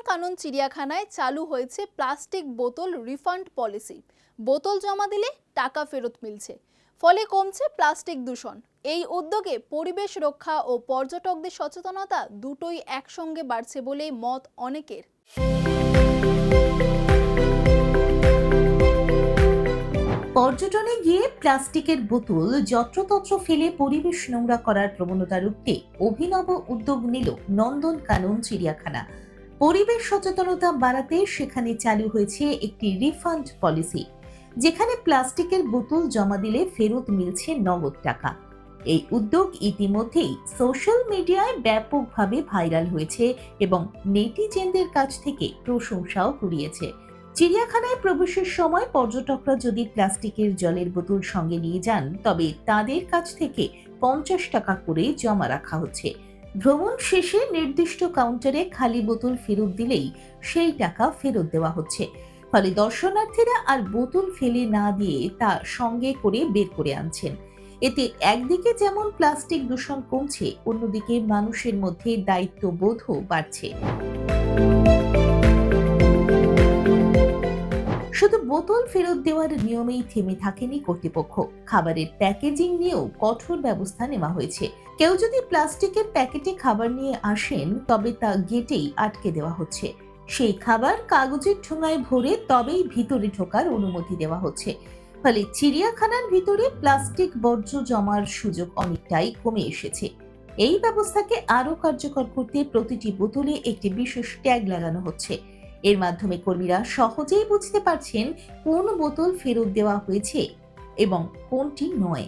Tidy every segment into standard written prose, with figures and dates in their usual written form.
নন্দনকানন চিড়িয়াখানায় চালু হয়েছে প্লাস্টিক বোতল রিফান্ড পলিসি। বোতল জমা দিলে টাকা ফেরত মিলছে, ফলে কমছে প্লাস্টিক দূষণ। এই উদ্যোগে পরিবেশ রক্ষা ও পর্যটকদের সচেতনতা দুটোই একসঙ্গে বাড়ছে বলে মত অনেকের। পর্যটনে গিয়ে প্লাস্টিকের বোতল যত্রতত্র ফেলে পরিবেশ নোংরা করার প্রবণতা রুখতে অভিনব উদ্যোগ নিল নন্দনকানন চিড়িয়াখানা। পরিবেশ সচেতনতা বাড়াতে সেখানে চালু হয়েছে একটি রিফান্ড পলিসি, যেখানে প্লাস্টিকের বোতল জমা দিলে ফেরত মিলছে নগদ টাকা। এই উদ্যোগ ইতিমধ্যেই সোশ্যাল মিডিয়ায় ব্যাপকভাবে ভাইরাল হয়েছে এবং নেটিজেনদের কাছ থেকে প্রশংসাও কুড়িয়েছে। চিড়িয়াখানায় প্রবেশের সময় পর্যটকরা যদি প্লাস্টিকের জলের বোতল সঙ্গে নিয়ে যান, তবে তাদের কাছ থেকে 50 টাকা করে জমা রাখা হচ্ছে। ভ্রমণ শেষে নির্দিষ্ট কাউন্টারে খালি বোতল ফেরত দিলেই সেই টাকা ফেরত দেওয়া হচ্ছে। ফলে দর্শনার্থীরা আর বোতল ফেলে না দিয়ে তা সঙ্গে করে বের করে আনছেন। এতে একদিকে যেমন প্লাস্টিক দূষণ কমছে, অন্যদিকে মানুষের মধ্যে দায়িত্ববোধও বাড়ছে। শুধু বোতল ফেরত দেওয়ার নিয়মেই থেমে থাকেনি কর্তৃপক্ষ, খাবারের প্যাকেজিং নিয়েও কঠোর ব্যবস্থা নেওয়া হয়েছে। কেউ যদি প্লাস্টিকের প্যাকেটে খাবার নিয়ে আসেন, তবে তা গেটেই আটকে দেওয়া হচ্ছে। সেই খাবার কাগজের ঠোঙায় ভরে তবেই ভিতরে ঢোকার অনুমতি দেওয়া হচ্ছে। ফলে চিড়িয়াখানার ভিতরে প্লাস্টিক বর্জ্য জমার সুযোগ অনেকটাই কমে এসেছে। এই ব্যবস্থাকে আরো কার্যকর করতে প্রতিটি বোতলে একটি বিশেষ ট্যাগ লাগানো হচ্ছে। এর মাধ্যমে কর্মীরা সহজেই বুঝতে পারছেন কোন বোতল ফেরত দেওয়া হয়েছে এবং কোনটি নয়।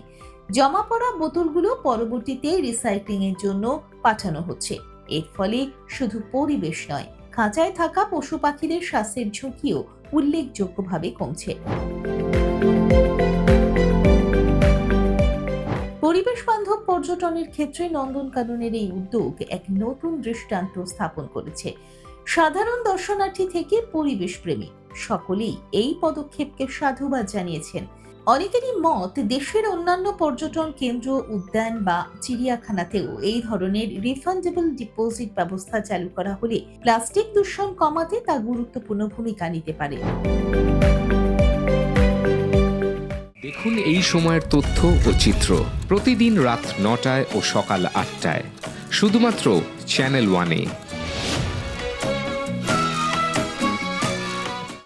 জমা পড়া বোতলগুলো পরবর্তীতে রিসাইক্লিং এর জন্য পাঠানো হচ্ছে। এর ফলে শুধু পরিবেশ নয়, খাঁচায় থাকা পশু পাখিদের স্বাস্থ্যের ঝুঁকিও উল্লেখযোগ্যভাবে কমছে। পরিবেশ বান্ধব পর্যটনের ক্ষেত্রে নন্দনকাননের এই উদ্যোগ এক নতুন দৃষ্টান্ত স্থাপন করেছে। সাধারণ দর্শনার্থী থেকে পরিবেশ প্রেমী সকলেই এই পদক্ষেপকে সাধুবাদ জানিয়েছেন। অনেকেরই মত, দেশের অন্যান্য পর্যটন কেন্দ্র, উদ্যান বা চিড়িয়াখানাতেও এই ধরনের রিফান্ডেবল ডিপোজিট ব্যবস্থা চালু করা হলে প্লাস্টিক দূষণ কমাতে তা গুরুত্বপূর্ণ ভূমিকা নিতে পারে। দেখুন এই সময়ের তথ্য ও চিত্র প্রতিদিন রাত 9টায় ও সকাল 8টায় শুধুমাত্র চ্যানেল 1-এ।